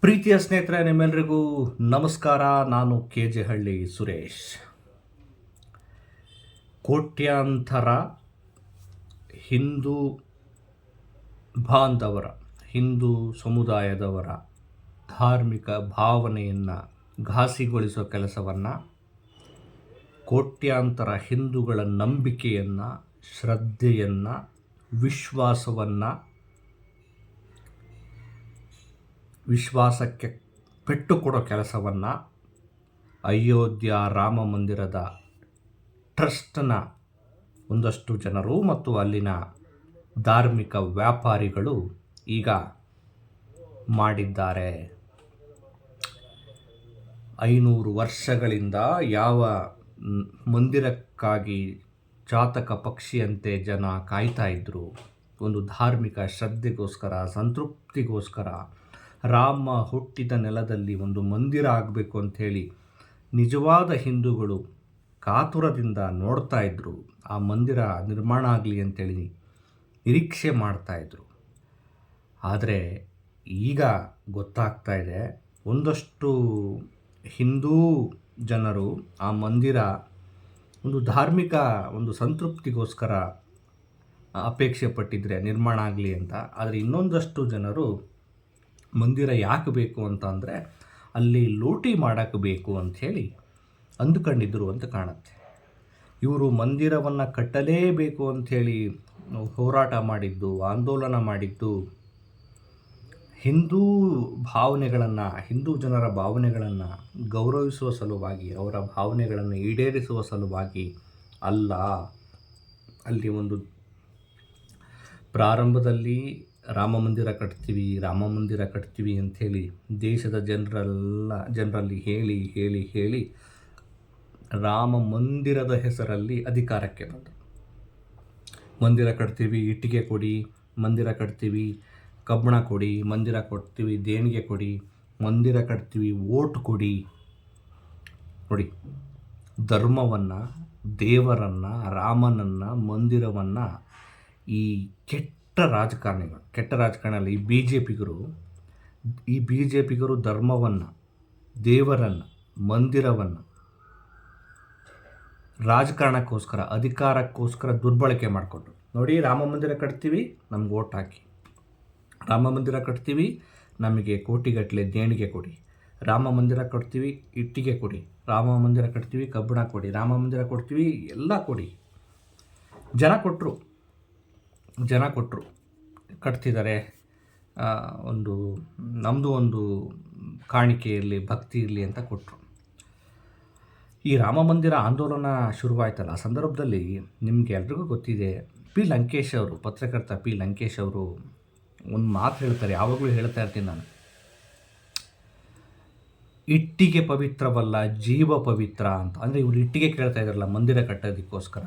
ಪ್ರೀತಿಯ ಸ್ನೇಹಿತರೆ, ನಿಮ್ಮೆಲ್ಲರಿಗೂ ನಮಸ್ಕಾರ. ನಾನು KJ ಹಳ್ಳಿ ಸುರೇಶ್. ಕೋಟ್ಯಾಂತರ ಹಿಂದೂ ಬಾಂಧವರ, ಹಿಂದೂ ಸಮುದಾಯದವರ ಧಾರ್ಮಿಕ ಭಾವನೆಯನ್ನು ಘಾಸಿಗೊಳಿಸೋ ಕೆಲಸವನ್ನು, ಕೋಟ್ಯಾಂತರ ಹಿಂದೂಗಳ ನಂಬಿಕೆಯನ್ನು, ಶ್ರದ್ಧೆಯನ್ನು, ವಿಶ್ವಾಸಕ್ಕೆ ಪೆಟ್ಟು ಕೊಡೋ ಕೆಲಸವನ್ನು ಅಯೋಧ್ಯ ರಾಮ ಮಂದಿರದ ಟ್ರಸ್ಟ್ನ ಒಂದಷ್ಟು ಜನರು ಮತ್ತು ಅಲ್ಲಿನ ಧಾರ್ಮಿಕ ವ್ಯಾಪಾರಿಗಳು ಈಗ ಮಾಡಿದ್ದಾರೆ. 500 ವರ್ಷಗಳಿಂದ ಯಾವ ಮಂದಿರಕ್ಕಾಗಿ ಚಾತಕ ಪಕ್ಷಿಯಂತೆ ಜನ ಕಾಯ್ತಾ ಇದ್ದರು, ಒಂದು ಧಾರ್ಮಿಕ ಶ್ರದ್ಧೆಗೋಸ್ಕರ, ಸಂತೃಪ್ತಿಗೋಸ್ಕರ, ರಾಮ ಹುಟ್ಟಿದ ನೆಲದಲ್ಲಿ ಒಂದು ಮಂದಿರ ಆಗಬೇಕು ಅಂಥೇಳಿ ನಿಜವಾದ ಹಿಂದೂಗಳು ಕಾತುರದಿಂದ ನೋಡ್ತಾ ಇದ್ದರು. ಆ ಮಂದಿರ ನಿರ್ಮಾಣ ಆಗಲಿ ಅಂಥೇಳಿ ನಿರೀಕ್ಷೆ ಮಾಡ್ತಾಯಿದ್ರು. ಆದರೆ ಈಗ ಗೊತ್ತಾಗ್ತಾ ಇದೆ, ಒಂದಷ್ಟು ಹಿಂದೂ ಜನರು ಆ ಮಂದಿರ ಒಂದು ಧಾರ್ಮಿಕ ಒಂದು ಸಂತೃಪ್ತಿಗೋಸ್ಕರ ಅಪೇಕ್ಷೆ ಪಟ್ಟಿದ್ರೆ ನಿರ್ಮಾಣ ಆಗಲಿ ಅಂತ. ಆದರೆ ಇನ್ನೊಂದಷ್ಟು ಜನರು ಮಂದಿರ ಯಾಕೆ ಬೇಕು ಅಂತ ಅಂದರೆ ಅಲ್ಲಿ ಲೂಟಿ ಮಾಡೋಕ್ಕೆ ಬೇಕು ಅಂಥೇಳಿ ಅಂದುಕೊಂಡಿದ್ದರು ಅಂತ ಕಾಣುತ್ತೆ. ಇವರು ಮಂದಿರವನ್ನು ಕಟ್ಟಲೇಬೇಕು ಅಂಥೇಳಿ ಹೋರಾಟ ಮಾಡಿದ್ದು, ಆಂದೋಲನ ಮಾಡಿದ್ದು ಹಿಂದೂ ಭಾವನೆಗಳನ್ನು, ಹಿಂದೂ ಜನರ ಭಾವನೆಗಳನ್ನು ಗೌರವಿಸುವ ಸಲುವಾಗಿ, ಅವರ ಭಾವನೆಗಳನ್ನು ಈಡೇರಿಸುವ ಸಲುವಾಗಿ ಅಲ್ಲ. ಅಲ್ಲಿ ಒಂದು ಪ್ರಾರಂಭದಲ್ಲಿ ರಾಮ ಮಂದಿರ ಕಟ್ತೀವಿ ಅಂಥೇಳಿ ದೇಶದ ಜನರಲ್ಲಿ ಹೇಳಿ ರಾಮ ಮಂದಿರದ ಹೆಸರಲ್ಲಿ ಅಧಿಕಾರಕ್ಕೆ ಬಂದರು. ಮಂದಿರ ಕಟ್ತೀವಿ, ಇಟ್ಟಿಗೆ ಕೊಡಿ, ಮಂದಿರ ಕಟ್ತೀವಿ, ಕಬ್ಬಣ ಕೊಡಿ, ಮಂದಿರ ಕೊಡ್ತೀವಿ, ದೇಣಿಗೆ ಕೊಡಿ, ಮಂದಿರ ಕಟ್ತೀವಿ, ಓಟ್ ಕೊಡಿ. ನೋಡಿ, ಧರ್ಮವನ್ನು, ದೇವರನ್ನು, ರಾಮನನ್ನು, ಮಂದಿರವನ್ನು ಈ ಕೆಟ್ಟ ರಾಜಕಾರಣಿಗಳು ಈ ಬಿ ಜೆ ಪಿಗರು ಧರ್ಮವನ್ನು, ದೇವರನ್ನು, ಮಂದಿರವನ್ನು ರಾಜಕಾರಣಕ್ಕೋಸ್ಕರ, ಅಧಿಕಾರಕ್ಕೋಸ್ಕರ ದುರ್ಬಳಕೆ ಮಾಡಿಕೊಂಡ್ರು. ನೋಡಿ, ರಾಮ ಮಂದಿರ ಕಟ್ತೀವಿ, ನಮ್ಗೆ ಓಟ್ ಹಾಕಿ. ರಾಮ ಮಂದಿರ ಕಟ್ತೀವಿ, ನಮಗೆ ಕೋಟಿಗಟ್ಟಲೆ ದೇಣಿಗೆ ಕೊಡಿ. ರಾಮ ಮಂದಿರ ಕಟ್ತೀವಿ, ಇಟ್ಟಿಗೆ ಕೊಡಿ. ರಾಮ ಮಂದಿರ ಕಟ್ತೀವಿ, ಕಬ್ಬಣ ಕೊಡಿ. ರಾಮ ಮಂದಿರ ಕೊಡ್ತೀವಿ, ಎಲ್ಲ ಕೊಡಿ. ಜನ ಕೊಟ್ಟರು, ಕಟ್ತಿದ್ದಾರೆ. ನಮ್ಮದು ಒಂದು ಕಾಣಿಕೆ ಇರಲಿ, ಭಕ್ತಿ ಇರಲಿ ಅಂತ ಕೊಟ್ಟರು. ಈ ರಾಮ ಮಂದಿರ ಆಂದೋಲನ ಶುರುವಾಯ್ತಲ್ಲ, ಆ ಸಂದರ್ಭದಲ್ಲಿ ನಿಮಗೆ ಎಲ್ರಿಗೂ ಗೊತ್ತಿದೆ, ಪತ್ರಕರ್ತ ಪಿ ಲಂಕೇಶ್ ಅವರು ಒಂದು ಮಾತು ಹೇಳ್ತಾರೆ, ಯಾವಾಗಲೂ ಹೇಳ್ತಾ ಇರ್ತೀನಿ ನಾನು. ಇಟ್ಟಿಗೆ ಪವಿತ್ರವಲ್ಲ, ಜೀವ ಪವಿತ್ರ ಅಂತ. ಅಂದರೆ ಇವರು ಇಟ್ಟಿಗೆ ಕೇಳ್ತಾ ಇದ್ದಾರಲ್ಲ ಮಂದಿರ ಕಟ್ಟೋದಕ್ಕೋಸ್ಕರ.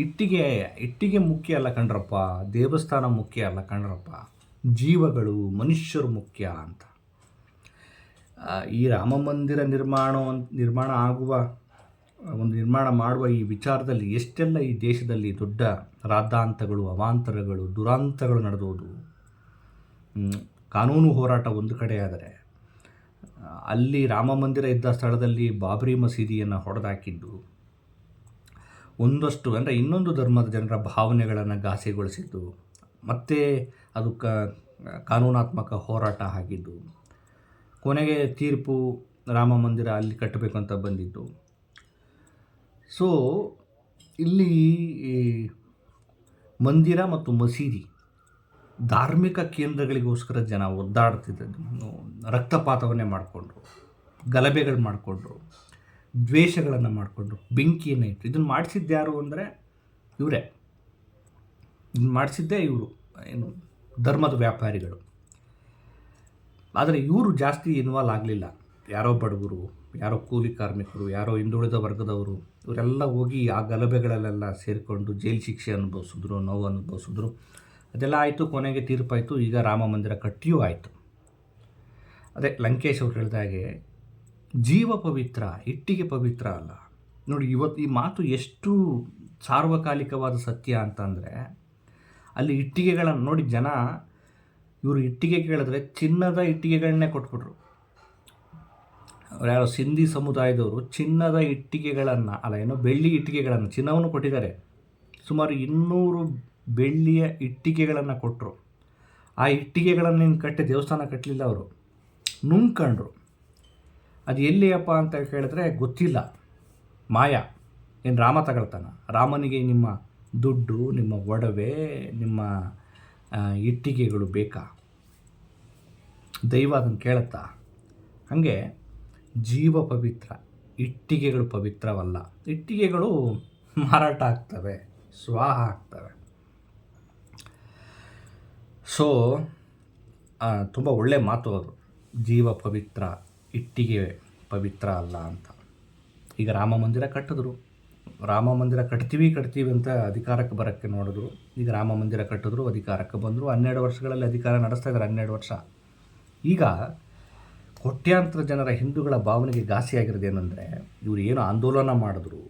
ಇಟ್ಟಿಗೆ ಮುಖ್ಯ ಅಲ್ಲ ಕಣ್ರಪ್ಪ, ದೇವಸ್ಥಾನ ಮುಖ್ಯ ಅಲ್ಲ ಕಣ್ರಪ್ಪ, ಜೀವಗಳು, ಮನುಷ್ಯರು ಮುಖ್ಯ ಅಂತ. ಈ ರಾಮ ಮಂದಿರ ನಿರ್ಮಾಣ ಮಾಡುವ ಈ ವಿಚಾರದಲ್ಲಿ ಎಷ್ಟೆಲ್ಲ ಈ ದೇಶದಲ್ಲಿ ದೊಡ್ಡ ರಾದ್ಧಾಂತಗಳು, ಅವಾಂತರಗಳು, ದುರಾಂತಗಳು ನಡೆದೋದು. ಕಾನೂನು ಹೋರಾಟ ಒಂದು ಕಡೆ ಆದರೆ, ಅಲ್ಲಿ ರಾಮ ಮಂದಿರ ಇದ್ದ ಸ್ಥಳದಲ್ಲಿ ಬಾಬರಿ ಮಸೀದಿಯನ್ನು ಹೊಡೆದಾಕಿದ್ದು, ಒಂದಷ್ಟು ಅಂದರೆ ಇನ್ನೊಂದು ಧರ್ಮದ ಜನರ ಭಾವನೆಗಳನ್ನು ಘಾಸಿಗೊಳಿಸಿದ್ದು, ಮತ್ತು ಅದು ಕಾನೂನಾತ್ಮಕ ಹೋರಾಟ ಆಗಿದ್ದು, ಕೊನೆಗೆ ತೀರ್ಪು ರಾಮ ಮಂದಿರ ಅಲ್ಲಿ ಕಟ್ಟಬೇಕು ಅಂತ ಬಂದಿದ್ದು. ಸೊ ಇಲ್ಲಿ ಮಂದಿರ ಮತ್ತು ಮಸೀದಿ ಧಾರ್ಮಿಕ ಕೇಂದ್ರಗಳಿಗೋಸ್ಕರ ಜನ ಒದ್ದಾಡ್ತಿದ್ದದ್ದು, ರಕ್ತಪಾತವನ್ನೇ ಮಾಡಿಕೊಂಡ್ರು, ಗಲಭೆಗಳು ಮಾಡಿಕೊಂಡ್ರು, ದ್ವೇಷಗಳನ್ನು ಮಾಡಿಕೊಂಡ್ರು, ಬೆಂಕಿಯನ್ನು ಇಟ್ಟು. ಇದನ್ನು ಮಾಡಿಸಿದ್ದ್ಯಾರು ಅಂದರೆ ಇವರೇ. ಇವರು ಏನು ಧರ್ಮದ ವ್ಯಾಪಾರಿಗಳು. ಆದರೆ ಇವರು ಜಾಸ್ತಿ ಇನ್ವಾಲ್ವ್ ಆಗಲಿಲ್ಲ. ಯಾರೋ ಬಡವರು, ಯಾರೋ ಕೂಲಿ ಕಾರ್ಮಿಕರು, ಯಾರೋ ಹಿಂದುಳಿದ ವರ್ಗದವರು, ಇವರೆಲ್ಲ ಹೋಗಿ ಆ ಗಲಭೆಗಳಲ್ಲೆಲ್ಲ ಸೇರಿಕೊಂಡು ಜೈಲು ಶಿಕ್ಷೆ ಅನುಭವಿಸಿದ್ರು, ನೋವು ಅನುಭವಿಸಿದ್ರು. ಅದೆಲ್ಲ ಆಯಿತು, ಕೊನೆಗೆ ತೀರ್ಪಾಯಿತು. ಈಗ ರಾಮ ಮಂದಿರ ಕಟ್ಟಿಯೂ ಆಯಿತು. ಅದೇ ಲಂಕೇಶ್ ಅವರು ಹೇಳಿದಾಗೆ, ಜೀವ ಪವಿತ್ರ, ಇಟ್ಟಿಗೆ ಪವಿತ್ರ ಅಲ್ಲ. ನೋಡಿ, ಇವತ್ತು ಈ ಮಾತು ಎಷ್ಟು ಸಾರ್ವಕಾಲಿಕವಾದ ಸತ್ಯ ಅಂತಂದರೆ, ಅಲ್ಲಿ ಇಟ್ಟಿಗೆಗಳನ್ನು ನೋಡಿ, ಜನ ಇವರು ಇಟ್ಟಿಗೆ ಕೇಳಿದ್ರೆ ಚಿನ್ನದ ಇಟ್ಟಿಗೆಗಳನ್ನೇ ಕೊಟ್ಬಿಟ್ರು. ಯಾರೋ ಸಿಂಧಿ ಸಮುದಾಯದವರು ಚಿನ್ನದ ಇಟ್ಟಿಗೆಗಳನ್ನು ಬೆಳ್ಳಿ ಇಟ್ಟಿಗೆಗಳನ್ನು, ಚಿನ್ನವನ್ನು ಕೊಟ್ಟಿದ್ದಾರೆ. ಸುಮಾರು 200 ಬೆಳ್ಳಿಯ ಇಟ್ಟಿಗೆಗಳನ್ನು ಕೊಟ್ಟರು. ಆ ಇಟ್ಟಿಗೆಗಳನ್ನು ಕಟ್ಟಿ ದೇವಸ್ಥಾನ ಕಟ್ಟಲಿಲ್ಲ, ಅವರು ನುಂಗ್ಕೊಂಡ್ರು. ಅದು ಎಲ್ಲಿಯಪ್ಪ ಅಂತ ಕೇಳಿದ್ರೆ ಗೊತ್ತಿಲ್ಲ, ಮಾಯ. ಏನು ರಾಮ ತಗೊಳ್ತಾನ? ರಾಮನಿಗೆ ನಿಮ್ಮ ದುಡ್ಡು, ನಿಮ್ಮ ಒಡವೆ, ನಿಮ್ಮ ಇಟ್ಟಿಗೆಗಳು ಬೇಕಾ? ದೈವ ಅದನ್ನು ಕೇಳುತ್ತಾ? ಹಾಗೆ ಜೀವ ಪವಿತ್ರ, ಇಟ್ಟಿಗೆಗಳು ಪವಿತ್ರವಲ್ಲ. ಇಟ್ಟಿಗೆಗಳು ಮಾರಾಟ ಆಗ್ತವೆ, ಸ್ವಾಹ ಆಗ್ತವೆ. ಸೊ ತುಂಬ ಒಳ್ಳೆಯ ಮಾತು ಅದು. ಜೀವ ಪವಿತ್ರ, ಇಟ್ಟಿಗೆ ಪವಿತ್ರ ಅಲ್ಲ ಅಂತ. ಈಗ ರಾಮ ಮಂದಿರ ಕಟ್ಟಿದ್ರು, ರಾಮ ಮಂದಿರ ಕಟ್ತೀವಿ ಅಂತ ಅಧಿಕಾರಕ್ಕೆ ಬರೋಕ್ಕೆ ನೋಡಿದ್ರು. ಈಗ ರಾಮ ಮಂದಿರ ಕಟ್ಟಿದ್ರು, ಅಧಿಕಾರಕ್ಕೆ ಬಂದರು. 12 ವರ್ಷಗಳಲ್ಲಿ ಅಧಿಕಾರ ನಡೆಸ್ತಾ ಇದ್ದಾರೆ, 12 ವರ್ಷ. ಈಗ ಕೋಟ್ಯಾಂತರ ಜನರ ಹಿಂದೂಗಳ ಭಾವನೆಗೆ ಘಾಸಿಯಾಗಿರೋದೇನೆಂದರೆ, ಇವರು ಏನು ಆಂದೋಲನ ಮಾಡಿದ್ರು,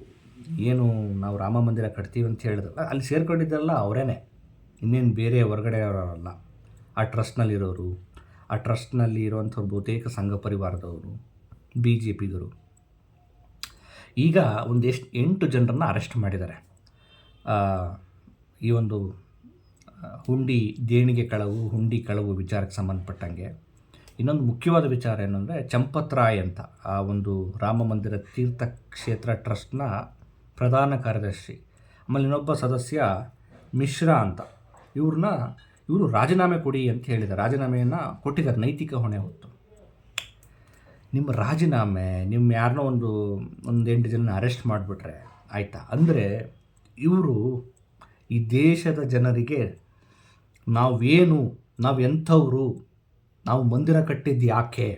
ಏನು ನಾವು ರಾಮ ಮಂದಿರ ಕಟ್ತೀವಿ ಅಂತ ಹೇಳಿದ್ರಲ್ಲ, ಅಲ್ಲಿ ಸೇರ್ಕೊಂಡಿದ್ದೆಲ್ಲ ಅವರೇನೆ, ಇನ್ನೇನು ಬೇರೆ ಹೊರಗಡೆ ಅವರಲ್ಲ. ಆ ಟ್ರಸ್ಟ್ನಲ್ಲಿರೋರು, ಆ ಟ್ರಸ್ಟ್ನಲ್ಲಿ ಇರುವಂಥವ್ರು ಬಹುತೇಕ ಸಂಘ ಪರಿವಾರದವರು, BJPಗರು. ಈಗ 8 ಜನರನ್ನು ಅರೆಸ್ಟ್ ಮಾಡಿದ್ದಾರೆ. ಈ ಒಂದು ಹುಂಡಿ ದೇಣಿಗೆ ಕಳವು, ಹುಂಡಿ ಕಳವು ವಿಚಾರಕ್ಕೆ ಸಂಬಂಧಪಟ್ಟಂಗೆ. ಇನ್ನೊಂದು ಮುಖ್ಯವಾದ ವಿಚಾರ ಏನಂದರೆ, ಚಂಪತ್ ರಾಯ್ ಅಂತ, ಆ ಒಂದು ರಾಮ ಮಂದಿರ ತೀರ್ಥಕ್ಷೇತ್ರ ಟ್ರಸ್ಟ್ನ ಪ್ರಧಾನ ಕಾರ್ಯದರ್ಶಿ, ಆಮೇಲೆ ಇನ್ನೊಬ್ಬ ಸದಸ್ಯ ಮಿಶ್ರಾ ಅಂತ, ಇವರು ರಾಜೀನಾಮೆ ಕೊಡಿ ಅಂತ ಹೇಳಿದ್ದಾರೆ. ರಾಜೀನಾಮೆಯನ್ನು ಕೊಟ್ಟಿದ್ದಾರೆ, ನೈತಿಕ ಹೊಣೆ ಹೊತ್ತು. ನಿಮ್ಮ ರಾಜೀನಾಮೆ, ನಿಮ್ಮ ಯಾರನ್ನೋ ಒಂದು 8 ಜನ ಅರೆಸ್ಟ್ ಮಾಡಿಬಿಟ್ರೆ ಆಯಿತಾ? ಅಂದರೆ ಇವರು ಈ ದೇಶದ ಜನರಿಗೆ ನಾವು ಎಂಥವರು, ನಾವು ಮಂದಿರ ಕಟ್ಟಿದ್ದು ಯಾಕೆ,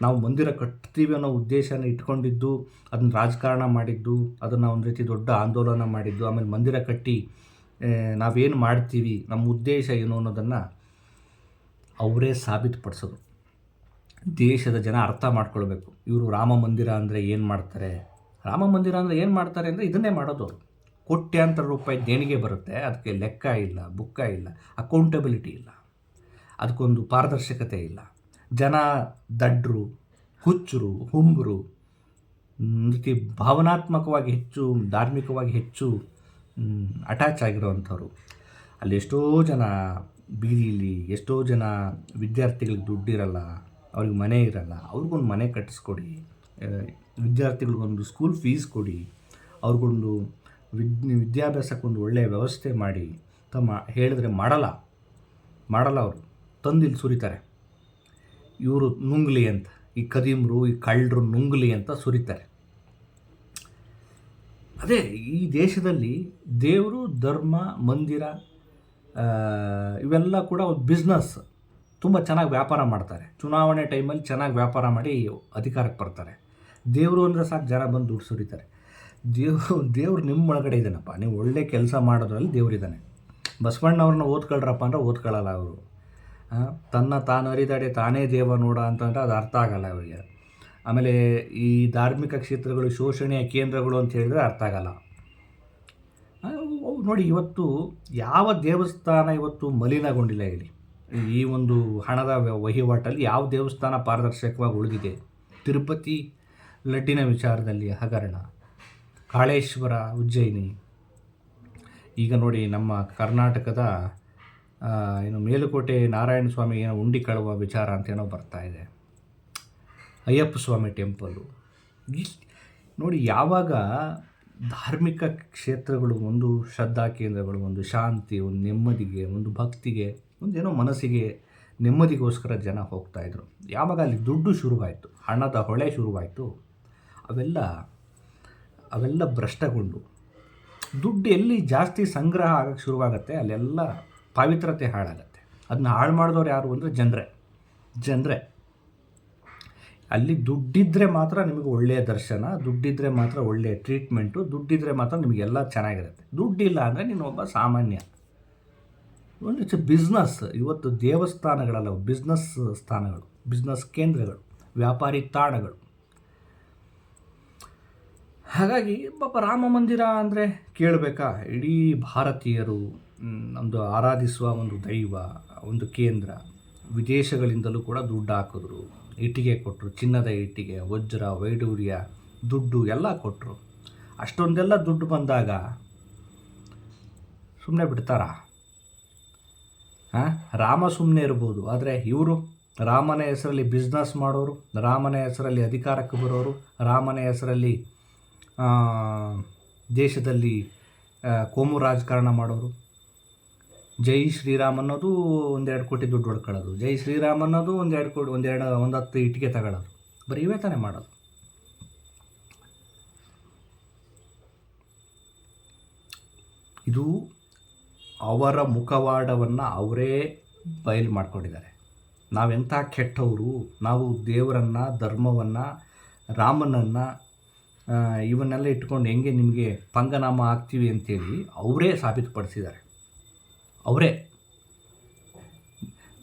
ನಾವು ಮಂದಿರ ಕಟ್ತೀವಿ ಅನ್ನೋ ಉದ್ದೇಶನ ಇಟ್ಕೊಂಡಿದ್ದು, ಅದನ್ನು ರಾಜಕಾರಣ ಮಾಡಿದ್ದು, ಅದನ್ನು ಒಂದು ರೀತಿ ದೊಡ್ಡ ಆಂದೋಲನ ಮಾಡಿದ್ದು, ಆಮೇಲೆ ಮಂದಿರ ಕಟ್ಟಿ ನಾವೇನು ಮಾಡ್ತೀವಿ, ನಮ್ಮ ಉದ್ದೇಶ ಏನು ಅನ್ನೋದನ್ನು ಅವರೇ ಸಾಬೀತುಪಡಿಸೋದು. ದೇಶದ ಜನ ಅರ್ಥ ಮಾಡ್ಕೊಳ್ಬೇಕು. ಇವರು ರಾಮ ಮಂದಿರ ಅಂದರೆ ಏನು ಮಾಡ್ತಾರೆ, ರಾಮ ಮಂದಿರ ಅಂದರೆ ಏನು ಮಾಡ್ತಾರೆ ಅಂದರೆ ಇದನ್ನೇ ಮಾಡೋದು ಅವರು. ಕೋಟ್ಯಾಂತರ ರೂಪಾಯಿ ದೇಣಿಗೆ ಬರುತ್ತೆ, ಅದಕ್ಕೆ ಲೆಕ್ಕ ಇಲ್ಲ, ಬುಕ್ಕ ಇಲ್ಲ, ಅಕೌಂಟಬಿಲಿಟಿ ಇಲ್ಲ, ಅದಕ್ಕೊಂದು ಪಾರದರ್ಶಕತೆ ಇಲ್ಲ. ಜನ ದಡ್ರು, ಹುಚ್ಚರು, ಹುಂಬರು, ರೀತಿ ಭಾವನಾತ್ಮಕವಾಗಿ ಹೆಚ್ಚು, ಧಾರ್ಮಿಕವಾಗಿ ಹೆಚ್ಚು ಅಟ್ಯಾಚ್ ಆಗಿರೋವಂಥವ್ರು. ಅಲ್ಲಿ ಎಷ್ಟೋ ಜನ ಬೀದಿಲಿ, ಎಷ್ಟೋ ಜನ ವಿದ್ಯಾರ್ಥಿಗಳಿಗೆ ದುಡ್ಡಿರಲ್ಲ, ಅವ್ರಿಗೆ ಮನೆ ಇರಲ್ಲ. ಅವ್ರಿಗೊಂದು ಮನೆ ಕಟ್ಟಿಸ್ಕೊಡಿ, ವಿದ್ಯಾರ್ಥಿಗಳಿಗೊಂದು ಸ್ಕೂಲ್ ಫೀಸ್ ಕೊಡಿ, ಅವ್ರಿಗೊಂದು ವಿದ್ಯಾಭ್ಯಾಸಕ್ಕೊಂದು ಒಳ್ಳೆಯ ವ್ಯವಸ್ಥೆ ಮಾಡಿ ಹೇಳಿದ್ರೆ ಮಾಡಲ್ಲ ಅವರು. ತಂದಿಲ್ಲಿ ಸುರಿತಾರೆ. ಇವರು ನುಂಗ್ಲಿ ಅಂತ, ಈ ಕದೀಮ್ರು, ಈ ಕಳ್ಳರು ನುಂಗ್ಲಿ ಅಂತ ಸುರಿತಾರೆ. ಅದೇ ಈ ದೇಶದಲ್ಲಿ ದೇವರು, ಧರ್ಮ, ಮಂದಿರ ಇವೆಲ್ಲ ಕೂಡ ಒಂದು ಬಿಸ್ನೆಸ್. ತುಂಬ ಚೆನ್ನಾಗಿ ವ್ಯಾಪಾರ ಮಾಡ್ತಾರೆ. ಚುನಾವಣೆ ಟೈಮಲ್ಲಿ ಚೆನ್ನಾಗಿ ವ್ಯಾಪಾರ ಮಾಡಿ ಅಧಿಕಾರಕ್ಕೆ ಬರ್ತಾರೆ. ದೇವರು ಅಂದರೆ ಸಾಕು, ಜನ ಬಂದು ದುಡ್ಡು ಸುರಿತಾರೆ. ದೇವ್ರು ನಿಮ್ಮ ಒಳಗಡೆ ಇದ್ದಾನಪ್ಪ, ನೀವು ಒಳ್ಳೆ ಕೆಲಸ ಮಾಡೋದ್ರಲ್ಲಿ ದೇವರಿದ್ದಾನೆ. ಬಸವಣ್ಣವ್ರನ್ನ ಓದ್ಕೊಳ್ರಪ್ಪ ಅಂದರೆ ಓದ್ಕೊಳ್ಳಲ್ಲ ಅವರು. ತನ್ನ ತಾನು ಅರಿದಾಡೆ ತಾನೇ ದೇವ ನೋಡ ಅಂತಂದರೆ ಅದು ಅರ್ಥ ಆಗಲ್ಲ ಅವರಿಗೆ. ಆಮೇಲೆ ಈ ಧಾರ್ಮಿಕ ಕ್ಷೇತ್ರಗಳು ಶೋಷಣೆಯ ಕೇಂದ್ರಗಳು ಅಂತ ಹೇಳಿದರೆ ಅರ್ಥ ಆಗಲ್ಲ. ನೋಡಿ, ಇವತ್ತು ಯಾವ ದೇವಸ್ಥಾನ ಇವತ್ತು ಮಲಿನಗೊಂಡಿಲ್ಲ ಹೇಳಿ? ಈ ಒಂದು ಹಣದ ವಹಿವಾಟಲ್ಲಿ ಯಾವ ದೇವಸ್ಥಾನ ಪಾರದರ್ಶಕವಾಗಿ ಉಳಿದಿದೆ? ತಿರುಪತಿ ಲಡ್ಡಿನ ವಿಚಾರದಲ್ಲಿ ಹಗರಣ, ಕಾಳೇಶ್ವರ, ಉಜ್ಜಯಿನಿ. ಈಗ ನೋಡಿ, ನಮ್ಮ ಕರ್ನಾಟಕದ ಮೇಲುಕೋಟೆ ನಾರಾಯಣ ಸ್ವಾಮಿ ಉಂಡಿ ಕಳುವ ವಿಚಾರ ಅಂತೇನೋ ಬರ್ತಾ ಇದೆ. ಅಯ್ಯಪ್ಪ ಸ್ವಾಮಿ ಟೆಂಪಲ್ಲು. ನೋಡಿ, ಯಾವಾಗ ಧಾರ್ಮಿಕ ಕ್ಷೇತ್ರಗಳು, ಒಂದು ಶ್ರದ್ಧಾ ಕೇಂದ್ರಗಳು, ಒಂದು ಶಾಂತಿ, ಒಂದು ನೆಮ್ಮದಿಗೆ, ಒಂದು ಭಕ್ತಿಗೆ, ಒಂದೇನೋ ಮನಸ್ಸಿಗೆ ನೆಮ್ಮದಿಗೋಸ್ಕರ ಜನ ಹೋಗ್ತಾಯಿದ್ರು. ಯಾವಾಗ ಅಲ್ಲಿ ದುಡ್ಡು ಶುರುವಾಯಿತು, ಹಣದ ಹೊಳೆ ಶುರುವಾಯಿತು, ಅವೆಲ್ಲ ಭ್ರಷ್ಟಗೊಂಡು ದುಡ್ಡು ಎಲ್ಲಿ ಜಾಸ್ತಿ ಸಂಗ್ರಹ ಆಗೋಕ್ಕೆ ಶುರುವಾಗುತ್ತೆ, ಅಲ್ಲೆಲ್ಲ ಪವಿತ್ರತೆ ಹಾಳಾಗತ್ತೆ. ಅದನ್ನ ಹಾಳು ಮಾಡಿದವ್ರು ಯಾರು ಅಂದರೆ ಜನರೇ. ಅಲ್ಲಿ ದುಡ್ಡಿದ್ದರೆ ಮಾತ್ರ ನಿಮಗೆ ಒಳ್ಳೆಯ ದರ್ಶನ, ದುಡ್ಡಿದ್ದರೆ ಮಾತ್ರ ಒಳ್ಳೆಯ ಟ್ರೀಟ್ಮೆಂಟು, ದುಡ್ಡಿದ್ದರೆ ಮಾತ್ರ ನಿಮಗೆಲ್ಲ ಚೆನ್ನಾಗಿರುತ್ತೆ. ದುಡ್ಡಿಲ್ಲ ಅಂದರೆ ನೀನು ಒಬ್ಬ ಸಾಮಾನ್ಯ. ಒಂದು ಬಿಸ್ನೆಸ್. ಇವತ್ತು ದೇವಸ್ಥಾನಗಳಲ್ಲ, ಬಿಸ್ನೆಸ್ ಸ್ಥಾನಗಳು, ಬಿಸ್ನೆಸ್ ಕೇಂದ್ರಗಳು, ವ್ಯಾಪಾರಿ ತಾಣಗಳು. ಹಾಗಾಗಿ ಪಾಪ ರಾಮ ಮಂದಿರ ಅಂದರೆ ಕೇಳಬೇಕಾ? ಇಡೀ ಭಾರತೀಯರು ಒಂದು ಆರಾಧಿಸುವ ಒಂದು ದೈವ, ಒಂದು ಕೇಂದ್ರ. ವಿದೇಶಗಳಿಂದಲೂ ಕೂಡ ದುಡ್ಡು ಹಾಕಿದ್ರು, ಇಟ್ಟಿಗೆ ಕೊಟ್ಟರು, ಚಿನ್ನದ ಇಟ್ಟಿಗೆ, ವಜ್ರ, ವೈಡೂರ್ಯ, ದುಡ್ಡು ಎಲ್ಲ ಕೊಟ್ಟರು. ಅಷ್ಟೊಂದೆಲ್ಲ ದುಡ್ಡು ಬಂದಾಗ ಸುಮ್ಮನೆ ಬಿಡ್ತಾರಾ? ರಾಮ ಸುಮ್ಮನೆ ಇರ್ಬೋದು, ಆದರೆ ಇವರು ರಾಮನ ಹೆಸರಲ್ಲಿ ಬಿಸ್ನೆಸ್ ಮಾಡೋರು, ರಾಮನ ಹೆಸರಲ್ಲಿ ಅಧಿಕಾರಕ್ಕೆ ಬರೋರು, ರಾಮನ ಹೆಸರಲ್ಲಿ ದೇಶದಲ್ಲಿ ಕೋಮು ರಾಜಕಾರಣ ಮಾಡೋರು. ಜೈ ಶ್ರೀರಾಮ್ ಅನ್ನೋದು 1-2 ಕೋಟಿ ದುಡ್ಡು ಹೊಡ್ಕೊಳ್ಳೋದು, ಜೈ ಶ್ರೀರಾಮ್ ಅನ್ನೋದು 1-2 ಕೋಟಿ, 10 ಇಟ್ಟಿಗೆ ತಗೊಳ್ಳೋದು. ಬರೀ ಇವೇ ತಾನೇ ಮಾಡೋದು. ಇದು ಅವರ ಮುಖವಾಡವನ್ನು ಅವರೇ ಬಯಲು ಮಾಡ್ಕೊಂಡಿದ್ದಾರೆ. ನಾವೆಂಥ ಕೆಟ್ಟವರು, ನಾವು ದೇವರನ್ನು, ಧರ್ಮವನ್ನು, ರಾಮನನ್ನು ಇವನ್ನೆಲ್ಲ ಇಟ್ಕೊಂಡು ಹೆಂಗೆ ನಿಮಗೆ ಪಂಗನಾಮ ಹಾಕ್ತೀವಿ ಅಂತೇಳಿ ಅವರೇ ಸಾಬೀತುಪಡಿಸಿದ್ದಾರೆ. ಅವರೇ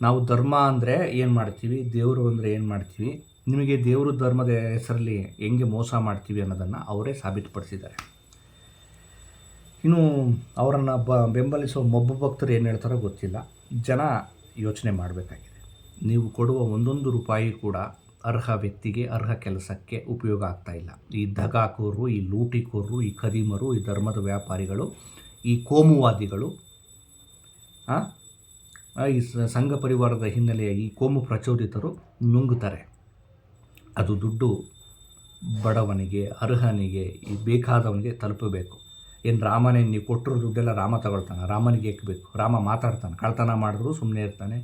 ನಾವು ಧರ್ಮ ಅಂದರೆ ಏನು ಮಾಡ್ತೀವಿ, ದೇವರು ಅಂದರೆ ಏನು ಮಾಡ್ತೀವಿ, ನಿಮಗೆ ದೇವರು ಧರ್ಮದ ಹೆಸರಲ್ಲಿ ಹೆಂಗೆ ಮೋಸ ಮಾಡ್ತೀವಿ ಅನ್ನೋದನ್ನು ಅವರೇ ಸಾಬೀತುಪಡಿಸಿದ್ದಾರೆ. ಇನ್ನು ಅವರನ್ನು ಬೆಂಬಲಿಸೋ ಮೊಬ್ಬ ಭಕ್ತರು ಏನು ಹೇಳ್ತಾರೋ ಗೊತ್ತಿಲ್ಲ. ಜನ ಯೋಚನೆ ಮಾಡಬೇಕಾಗಿದೆ. ನೀವು ಕೊಡುವ 1 ರೂಪಾಯಿ ಕೂಡ ಅರ್ಹ ವ್ಯಕ್ತಿಗೆ, ಅರ್ಹ ಕೆಲಸಕ್ಕೆ ಉಪಯೋಗ ಆಗ್ತಾಯಿಲ್ಲ. ಈ ದಗಾಕೋರರು, ಈ ಲೂಟಿಕೋರರು, ಈ ಖದೀಮರು, ಈ ಧರ್ಮದ ವ್ಯಾಪಾರಿಗಳು, ಈ ಕೋಮುವಾದಿಗಳು, ಈ ಸಂಘ ಪರಿವಾರದ ಹಿನ್ನೆಲೆಯ ಈ ಕೋಮು ಪ್ರಚೋದಿತರು ನುಂಗುತ್ತಾರೆ. ಅದು ದುಡ್ಡು ಬಡವನಿಗೆ, ಅರ್ಹನಿಗೆ, ಈ ಬೇಕಾದವನಿಗೆ ತಲುಪಬೇಕು. ಏನು ರಾಮನೇ ನೀವು ಕೊಟ್ಟಿರೋ ದುಡ್ಡೆಲ್ಲ ರಾಮ ತಗೊಳ್ತಾನೆ? ರಾಮನಿಗೆ ಏಕಬೇಕು? ರಾಮ ಮಾತಾಡ್ತಾನೆ, ಕಳ್ತನ ಮಾಡಿದ್ರು ಸುಮ್ಮನೆ ಇರ್ತಾನೆ,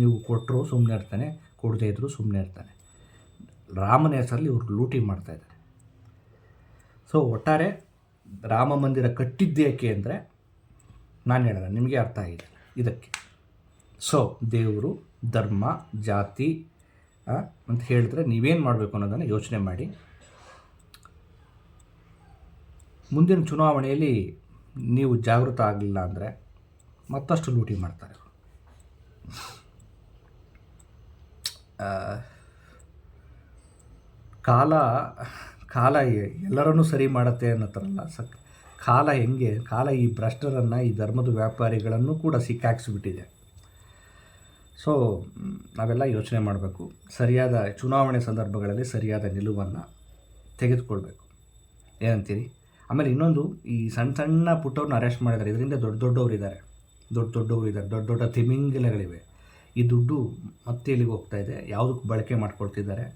ನೀವು ಕೊಟ್ಟರು ಸುಮ್ಮನೆ ಇರ್ತಾನೆ, ಕೊಡದೇ ಇದ್ದರೂ ಸುಮ್ಮನೆ ಇರ್ತಾನೆ. ರಾಮನ ಹೆಸರಲ್ಲಿ ಇವರು ಲೂಟಿ ಮಾಡ್ತಾಯಿದ್ದಾರೆ. ಸೊ ಒಟ್ಟಾರೆ ರಾಮ ಮಂದಿರ ಕಟ್ಟಿದ್ದೇಕೆ ಅಂದರೆ ನಾನು ಹೇಳಿದೆ, ನಿಮಗೆ ಅರ್ಥ ಆಗಿದೆ ಇದಕ್ಕೆ. ಸೊ ದೇವರು, ಧರ್ಮ, ಜಾತಿ ಅಂತ ಹೇಳಿದ್ರೆ ನೀವೇನು ಮಾಡಬೇಕು ಅನ್ನೋದನ್ನು ಯೋಚನೆ ಮಾಡಿ. ಮುಂದಿನ ಚುನಾವಣೆಯಲ್ಲಿ ನೀವು ಜಾಗೃತ ಆಗಲಿಲ್ಲ ಅಂದರೆ ಮತ್ತಷ್ಟು ಲೂಟಿ ಮಾಡ್ತಾರೆ. ಕಾಲ ಎಲ್ಲರನ್ನೂ ಸರಿ ಮಾಡುತ್ತೆ ಅನ್ನೋಥರಲ್ಲ. ಕಾಲ ಈ ಭ್ರಷ್ಟರನ್ನು, ಈ ಧರ್ಮದ ವ್ಯಾಪಾರಿಗಳನ್ನು ಕೂಡ ಸಿಕ್ಕಾಕ್ಸಿಬಿಟ್ಟಿದೆ. ಸೊ ನಾವೆಲ್ಲ ಯೋಚನೆ ಮಾಡಬೇಕು. ಸರಿಯಾದ ಚುನಾವಣೆ ಸಂದರ್ಭಗಳಲ್ಲಿ ಸರಿಯಾದ ನಿಲುವನ್ನು ತೆಗೆದುಕೊಳ್ಬೇಕು. ಏನಂತೀರಿ? ಆಮೇಲೆ ಇನ್ನೊಂದು, ಈ ಸಣ್ಣ ಪುಟ್ಟವ್ರನ್ನ ಅರೆಸ್ಟ್ ಮಾಡಿದ್ದಾರೆ. ಇದರಿಂದ ದೊಡ್ಡವರು ಇದ್ದಾರೆ, ದೊಡ್ಡ ತಿಮಿಂಗಿಲಗಳಿವೆ. ಈ ದುಡ್ಡು ಮತ್ತೆ ಎಲ್ಲಿಗೆ ಹೋಗ್ತಾ ಇದೆ, ಯಾವುದಕ್ಕೆ ಬಳಕೆ ಮಾಡ್ಕೊಳ್ತಿದ್ದಾರೆ,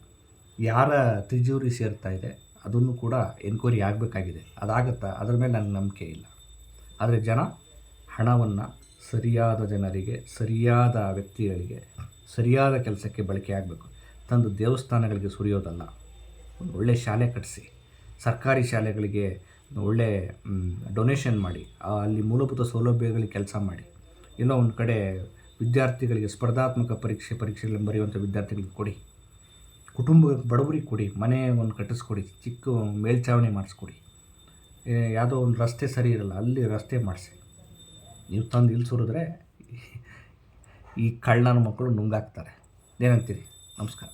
ಯಾರ ತಿಜೋರಿ ಸೇರ್ತಾ ಇದೆ, ಅದನ್ನು ಕೂಡ ಎನ್ಕ್ವೈರಿ ಆಗಬೇಕಾಗಿದೆ. ಅದಾಗುತ್ತಾ? ಅದರ ಮೇಲೆ ನನಗೆ ನಂಬಿಕೆ ಇಲ್ಲ. ಆದರೆ ಜನ ಹಣವನ್ನು ಸರಿಯಾದ ಜನರಿಗೆ, ಸರಿಯಾದ ವ್ಯಕ್ತಿಗಳಿಗೆ, ಸರಿಯಾದ ಕೆಲಸಕ್ಕೆ ಬಳಕೆ ಆಗಬೇಕು. ತಂದು ದೇವಸ್ಥಾನಗಳಿಗೆ ಸುರಿಯೋದಲ್ಲ. ಒಂದು ಒಳ್ಳೆಯ ಶಾಲೆ ಕಟ್ಟಿಸಿ, ಸರ್ಕಾರಿ ಶಾಲೆಗಳಿಗೆ ಒಳ್ಳೆ ಡೊನೇಷನ್ ಮಾಡಿ, ಅಲ್ಲಿ ಮೂಲಭೂತ ಸೌಲಭ್ಯಗಳಿಗೆ ಕೆಲಸ ಮಾಡಿ. ಎಲ್ಲೋ ಒಂದು ಕಡೆ ವಿದ್ಯಾರ್ಥಿಗಳಿಗೆ ಸ್ಪರ್ಧಾತ್ಮಕ ಪರೀಕ್ಷೆಗಳನ್ನು ಬರೆಯುವಂಥ ವಿದ್ಯಾರ್ಥಿಗಳಿಗೆ ಕೊಡಿ, ಬಡವರಿಗೆ ಕೊಡಿ, ಮನೆ ಒಂದು ಕಟ್ಟಿಸ್ಕೊಡಿ, ಚಿಕ್ಕ ಮೇಲ್ಛಾವಣಿ ಮಾಡಿಸ್ಕೊಡಿ. ಯಾವುದೋ ಒಂದು ರಸ್ತೆ ಸರಿ ಇರಲ್ಲ, ಅಲ್ಲಿ ರಸ್ತೆ ಮಾಡಿಸಿ. ನೀವು ತಂದು ಇಲ್ಲಿ ಸುರಿದ್ರೆ ಈ ಕಳ್ಳನ ಮಕ್ಕಳು ನುಂಗಾಕ್ತಾರೆ. ಏನಂತೀರಿ? ನಮಸ್ಕಾರ.